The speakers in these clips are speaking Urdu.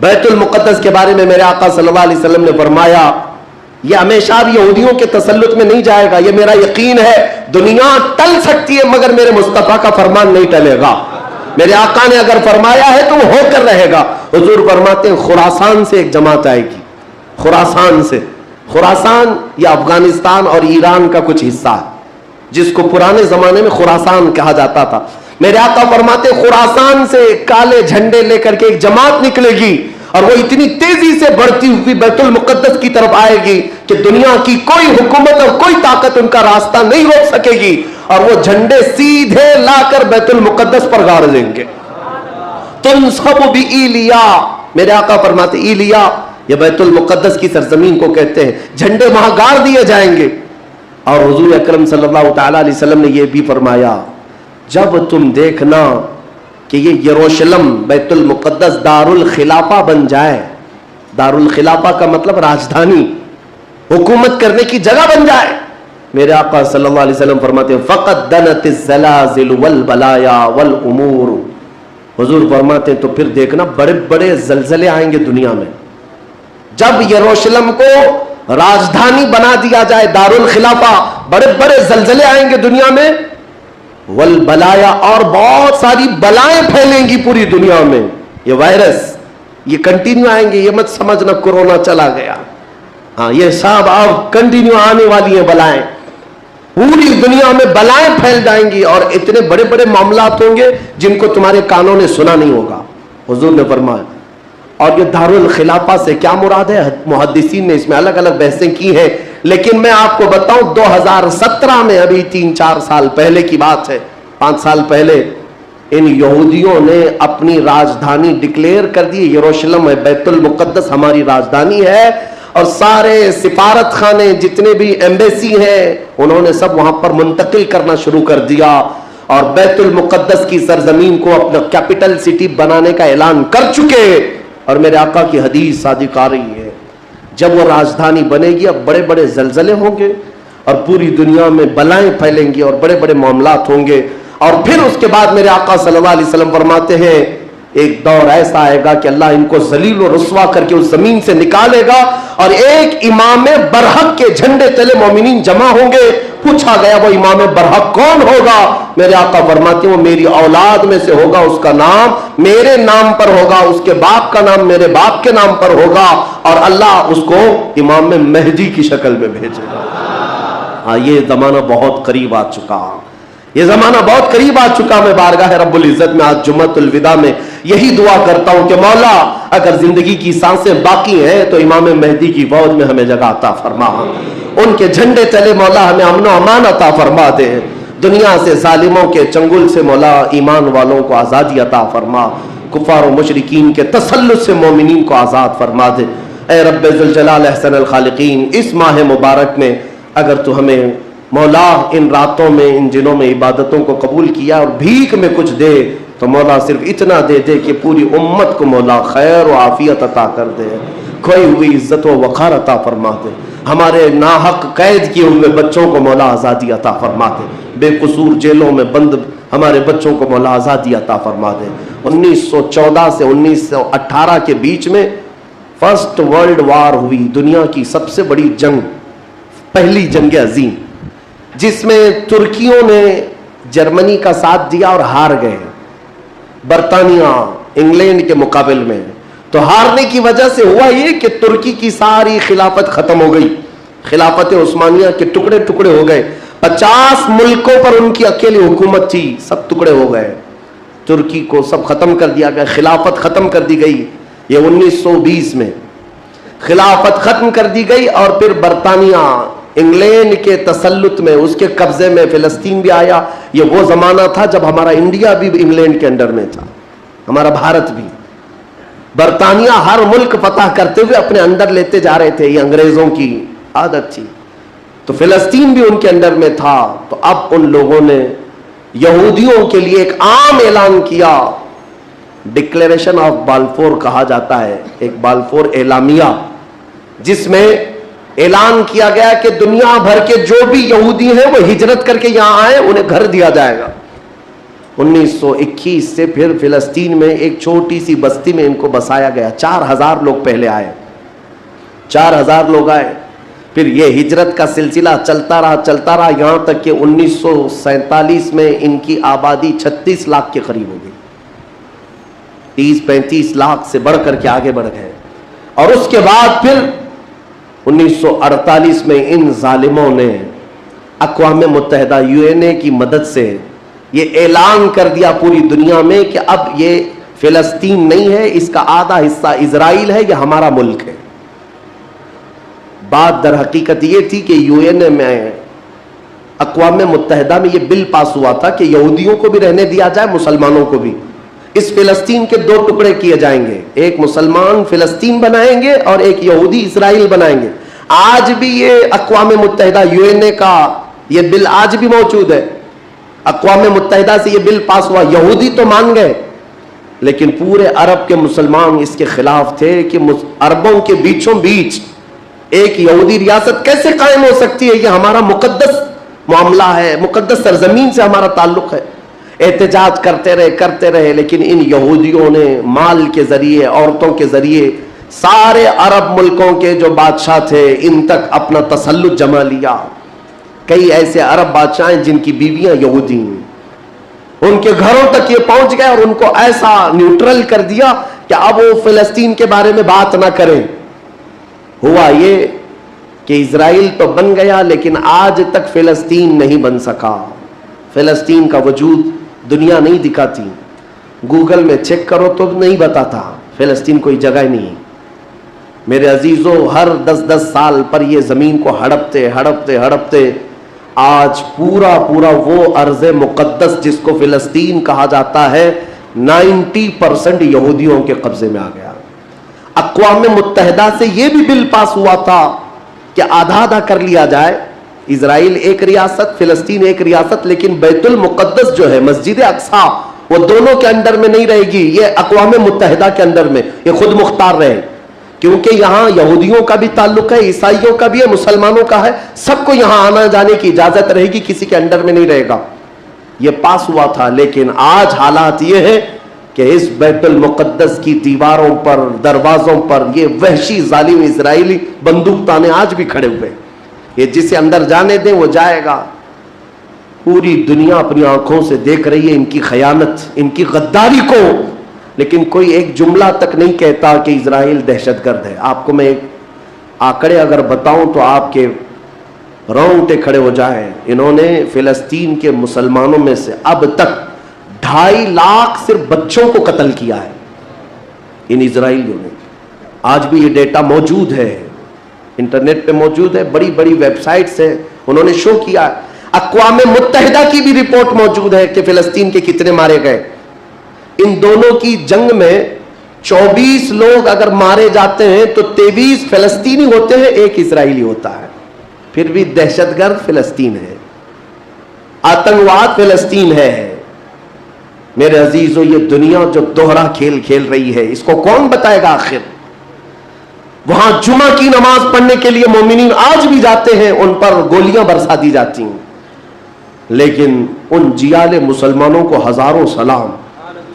بیت المقدس کے بارے میں میرے آقا صلی اللہ علیہ وسلم نے فرمایا یہ ہمیشہ بھی یہودیوں کے تسلط میں نہیں جائے گا، یہ میرا یقین ہے۔ دنیا ٹل سکتی ہے مگر میرے مصطفیٰ کا فرمان نہیں ٹلے گا۔ میرے آقا نے اگر فرمایا ہے تو وہ ہو کر رہے گا۔ حضور فرماتے ہیں خراسان سے ایک جماعت آئے گی، خراسان سے۔ خراسان یہ افغانستان اور ایران کا کچھ حصہ ہے جس کو پرانے زمانے میں خراسان کہا جاتا تھا۔ میرے آقا فرماتے خراسان سے کالے جھنڈے لے کر کے ایک جماعت نکلے گی اور وہ اتنی تیزی سے بڑھتی ہوئی بیت المقدس کی طرف آئے گی کہ دنیا کی کوئی حکومت اور کوئی طاقت ان کا راستہ نہیں روک سکے گی، اور وہ جھنڈے سیدھے لا کر بیت المقدس پر گاڑ دیں گے۔ تنصب بإیلیا، میرے آقا فرماتے ایلیا یہ بیت المقدس کی سرزمین کو کہتے ہیں، جھنڈے وہاں گاڑ دیے جائیں گے۔ اور حضور اکرم صلی اللہ تعالی علیہ وسلم نے یہ بھی فرمایا جب تم دیکھنا کہ یہ یروشلم بیت المقدس دار الخلافہ بن جائے، دار الخلافہ کا مطلب راجدھانی، حکومت کرنے کی جگہ بن جائے، میرے آقا صلی اللہ علیہ وسلم فرماتے ہیں فقد دنت الزلازل والبلایا والامور، حضور فرماتے ہیں تو پھر دیکھنا بڑے بڑے زلزلے آئیں گے دنیا میں۔ جب یروشلم کو راجدھانی بنا دیا جائے دار الخلافہ، بڑے بڑے زلزلے آئیں گے دنیا میں، والبلایا اور بہت ساری بلائیں پھیلیں گی پوری دنیا میں۔ یہ وائرس یہ کنٹینیو آئیں گے، یہ مت سمجھنا کورونا چلا گیا، ہاں یہ سب اب کنٹینیو آنے والی ہیں بلائیں، پوری دنیا میں بلائیں پھیل جائیں گی اور اتنے بڑے بڑے معاملات ہوں گے جن کو تمہارے کانوں نے سنا نہیں ہوگا۔ حضور نے فرمایا، اور یہ دار الخلافہ سے کیا مراد ہے؟ محدثین نے اس میں الگ الگ بحثیں کی ہیں، لیکن میں آپ کو بتاؤں 2017 میں، ابھی 3-4 سال پہلے کی بات ہے، 5 سال پہلے ان یہودیوں نے اپنی راجدھانی ڈکلیئر کر دی، یروشلم ہے، بیت المقدس ہماری راجدھانی ہے، اور سارے سفارت خانے جتنے بھی ایمبیسی ہیں انہوں نے سب وہاں پر منتقل کرنا شروع کر دیا، اور بیت المقدس کی سرزمین کو اپنا کیپٹل سٹی بنانے کا اعلان کر چکے۔ اور میرے آقا کی حدیث صادق آ رہی ہے، جب وہ راجدھانی بنے گی اب بڑے بڑے زلزلے ہوں گے اور پوری دنیا میں بلائیں پھیلیں گی اور بڑے بڑے معاملات ہوں گے، اور پھر اس کے بعد میرے آقا صلی اللہ علیہ وسلم فرماتے ہیں ایک دور ایسا آئے گا کہ اللہ ان کو ذلیل و رسوا کر کے اس زمین سے نکالے گا، اور ایک امام برحق کے جھنڈے تلے مومنین جمع ہوں گے۔ پوچھا گیا وہ امام برحق کون ہوگا؟ میرے آقا فرماتے ہیں وہ میری اولاد میں سے ہوگا، اس کا نام میرے نام پر ہوگا، اس کے باپ کا نام میرے باپ کے نام پر ہوگا، اور اللہ اس کو امام مہدی کی شکل میں بھیجے گا۔ ہاں یہ زمانہ بہت قریب آ چکا، یہ زمانہ بہت قریب آ چکا۔ میں بارگاہ رب العزت میں آج جمعۃ الوداع میں یہی دعا کرتا ہوں کہ مولا اگر زندگی کی سانسیں باقی ہیں تو امام مہدی کی فوج میں ہمیں جگہ عطا فرما، ان کے جھنڈے تلے مولا ہمیں امن و امان عطا فرما دے، دنیا سے ظالموں کے چنگل سے مولا ایمان والوں کو آزادی عطا فرما، کفار و مشرکین کے تسلط سے مومنین کو آزاد فرما دے۔ اے رب ذوالجلال احسن الخالقین، اس ماہ مبارک میں اگر تو ہمیں مولا ان راتوں میں ان دنوں میں عبادتوں کو قبول کیا اور بھیک میں کچھ دے تو مولا صرف اتنا دے دے کہ پوری امت کو مولا خیر و عافیت عطا کر دے، کھوئی ہوئی عزت و وقار عطا فرما دے، ہمارے ناحق قید کیے ہوئے بچوں کو مولا آزادی عطا فرما دے، بے قصور جیلوں میں بند ہمارے بچوں کو مولا آزادی عطا فرما دے۔ 1914 سے 1918 کے بیچ میں فرسٹ ورلڈ وار ہوئی، دنیا کی سب سے بڑی جنگ، پہلی جنگ عظیم، جس میں ترکیوں نے جرمنی کا ساتھ دیا اور ہار گئے برطانیہ انگلینڈ کے مقابل میں۔ تو ہارنے کی وجہ سے ہوا یہ کہ ترکی کی ساری خلافت ختم ہو گئی، خلافت عثمانیہ کے ٹکڑے ٹکڑے ہو گئے، 50 ملکوں پر ان کی اکیلی حکومت تھی، سب ٹکڑے ہو گئے، ترکی کو سب ختم کر دیا گیا، خلافت ختم کر دی گئی۔ یہ 1920 میں خلافت ختم کر دی گئی، اور پھر برطانیہ انگلینڈ کے تسلط میں، اس کے قبضے میں فلسطین بھی آیا۔ یہ وہ زمانہ تھا جب ہمارا انڈیا بھی انگلینڈ کے انڈر میں تھا، ہمارا بھارت بھی۔ برطانیہ ہر ملک فتح کرتے ہوئے اپنے اندر لیتے جا رہے تھے، یہ انگریزوں کی عادت تھی، تو فلسطین بھی ان کے انڈر میں تھا۔ تو اب ان لوگوں نے یہودیوں کے لیے ایک عام اعلان کیا، ڈکلیریشن آف بالفور کہا جاتا ہے، ایک بالفور اعلامیہ، جس میں اعلان کیا گیا کہ دنیا بھر کے جو بھی یہودی ہیں وہ ہجرت کر کے یہاں آئے، انہیں گھر دیا جائے گا۔ 1921 سے پھر فلسطین میں ایک چھوٹی سی بستی میں ان کو بسایا گیا. 4000 لوگ پہلے آئے, 4000 لوگ آئے. پھر یہ ہجرت کا سلسلہ چلتا رہا یہاں تک کہ 1947 میں ان کی آبادی 36 لاکھ کے قریب ہو گئی. 30-35 لاکھ سے بڑھ کر کے آگے بڑھ گئے. اور اس کے بعد پھر 1948 میں ان ظالموں نے اقوام متحدہ UN کی مدد سے یہ اعلان کر دیا پوری دنیا میں کہ اب یہ فلسطین نہیں ہے, اس کا آدھا حصہ اسرائیل ہے, یہ ہمارا ملک ہے. بات در حقیقت یہ تھی کہ UN میں اقوام متحدہ میں یہ بل پاس ہوا تھا کہ یہودیوں کو بھی رہنے دیا جائے, مسلمانوں کو بھی. اس فلسطین کے 2 ٹکڑے کیے جائیں گے, ایک مسلمان فلسطین بنائیں گے اور ایک یہودی اسرائیل بنائیں گے. آج بھی یہ اقوام متحدہ UN کا یہ بل آج بھی موجود ہے. اقوام متحدہ سے یہ بل پاس ہوا, یہودی تو مان گئے لیکن پورے عرب کے مسلمان اس کے خلاف تھے کہ عربوں کے بیچوں بیچ ایک یہودی ریاست کیسے قائم ہو سکتی ہے, یہ ہمارا مقدس معاملہ ہے, مقدس سرزمین سے ہمارا تعلق ہے. احتجاج کرتے رہے لیکن ان یہودیوں نے مال کے ذریعے, عورتوں کے ذریعے سارے عرب ملکوں کے جو بادشاہ تھے ان تک اپنا تسلط جما لیا. کئی ایسے عرب بادشاہ ہیں جن کی بیویاں یہودی ہیں, ان کے گھروں تک یہ پہنچ گئے اور ان کو ایسا نیوٹرل کر دیا کہ اب وہ فلسطین کے بارے میں بات نہ کریں. ہوا یہ کہ اسرائیل تو بن گیا لیکن آج تک فلسطین نہیں بن سکا. فلسطین کا وجود دنیا نہیں دکھاتی, گوگل میں چیک کرو تو نہیں بتاتا, فلسطین کوئی جگہ نہیں. میرے عزیزوں, ہر 10 سال پر یہ زمین کو ہڑپتے آج پورا وہ ارض مقدس جس کو فلسطین کہا جاتا ہے 90% یہودیوں کے قبضے میں آ گیا. اقوام متحدہ سے یہ بھی بل پاس ہوا تھا کہ آدھا کر لیا جائے, اسرائیل ایک ریاست, فلسطین ایک ریاست, لیکن بیت المقدس جو ہے مسجد اقصی وہ دونوں کے اندر میں نہیں رہے گی, یہ اقوام متحدہ کے اندر میں, یہ خود مختار رہے. کیونکہ یہاں یہودیوں کا بھی تعلق ہے, عیسائیوں کا بھی ہے, مسلمانوں کا ہے, سب کو یہاں آنا جانے کی اجازت رہے گی, کسی کے انڈر میں نہیں رہے گا. یہ پاس ہوا تھا لیکن آج حالات یہ ہے کہ اس بیت المقدس کی دیواروں پر, دروازوں پر یہ وحشی ظالم اسرائیلی بندوق تانے آج بھی کھڑے ہوئے. یہ جسے اندر جانے دیں وہ جائے گا. پوری دنیا اپنی آنکھوں سے دیکھ رہی ہے ان کی خیانت, ان کی غداری کو, لیکن کوئی ایک جملہ تک نہیں کہتا کہ اسرائیل دہشت گرد ہے. آپ کو میں ایک آنکڑے اگر بتاؤں تو آپ کے رونگٹے کھڑے ہو جائیں. انہوں نے فلسطین کے مسلمانوں میں سے اب تک 2.5 لاکھ صرف بچوں کو قتل کیا ہے ان اسرائیلیوں نے. آج بھی یہ ڈیٹا موجود ہے, انٹرنیٹ پہ موجود ہے, بڑی ویب سائٹس ہیں, انہوں نے شو کیا. اقوام متحدہ کی بھی رپورٹ موجود ہے کہ فلسطین کے کتنے مارے گئے. ان دونوں کی جنگ میں 24 لوگ اگر مارے جاتے ہیں تو 23 فلسطینی ہوتے ہیں, 1 اسرائیلی ہوتا ہے. پھر بھی دہشت گرد فلسطین ہے, آتنکواد فلسطین ہے. میرے عزیزو, یہ دنیا جو دوہرا کھیل کھیل رہی ہے اس کو کون بتائے گا آخر؟ وہاں جمعہ کی نماز پڑھنے کے لیے مومنین آج بھی جاتے ہیں, ان پر گولیاں برسا دی جاتی ہیں, لیکن ان جیال مسلمانوں کو ہزاروں سلام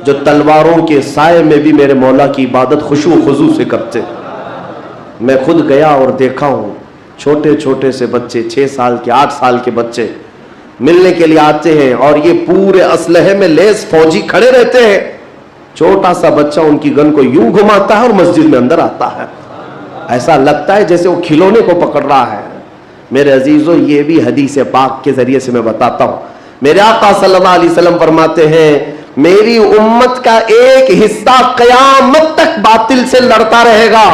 جو تلواروں کے سائے میں بھی میرے مولا کی عبادت خشوع و خضوع سے کرتے. میں خود گیا اور دیکھا ہوں, چھوٹے سے بچے, 6 سال کے 8 سال کے بچے ملنے کے لیے آتے ہیں اور یہ پورے اسلحے میں لیس فوجی کھڑے رہتے ہیں. چھوٹا سا بچہ ان کی گن کو یوں گھماتا ہے اور مسجد میں اندر آتا ہے, ایسا لگتا ہے جیسے وہ کھلونے کو پکڑ رہا ہے. میرے عزیزو, یہ بھی حدیث پاک کے ذریعے سے میں بتاتا ہوں. میرے آقا صلی اللہ علیہ وسلم فرماتے ہیں میری امت کا ایک حصہ قیامت تک باطل سے لڑتا رہے گا,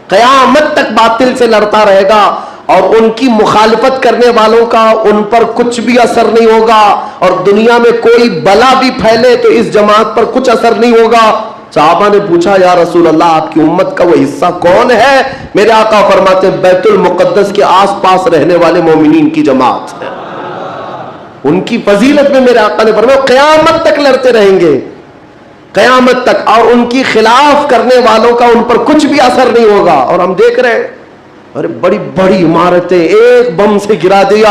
قیامت تک باطل سے لڑتا رہے گا, اور ان کی مخالفت کرنے والوں کا ان پر کچھ بھی اثر نہیں ہوگا, اور دنیا میں کوئی بلا بھی پھیلے تو اس جماعت پر کچھ اثر نہیں ہوگا. صحابہ نے پوچھا یا رسول اللہ آپ کی امت کا وہ حصہ کون ہے؟ میرے آقا فرماتے بیت المقدس کے آس پاس رہنے والے مومنین کی جماعت ہے. ان کی فضیلت میں میرے آقا نے فرمایا قیامت تک لڑتے رہیں گے, قیامت تک, اور ان کی خلاف کرنے والوں کا ان پر کچھ بھی اثر نہیں ہوگا. اور ہم دیکھ رہے ہیں ارے بڑی عمارتیں ایک بم سے گرا دیا,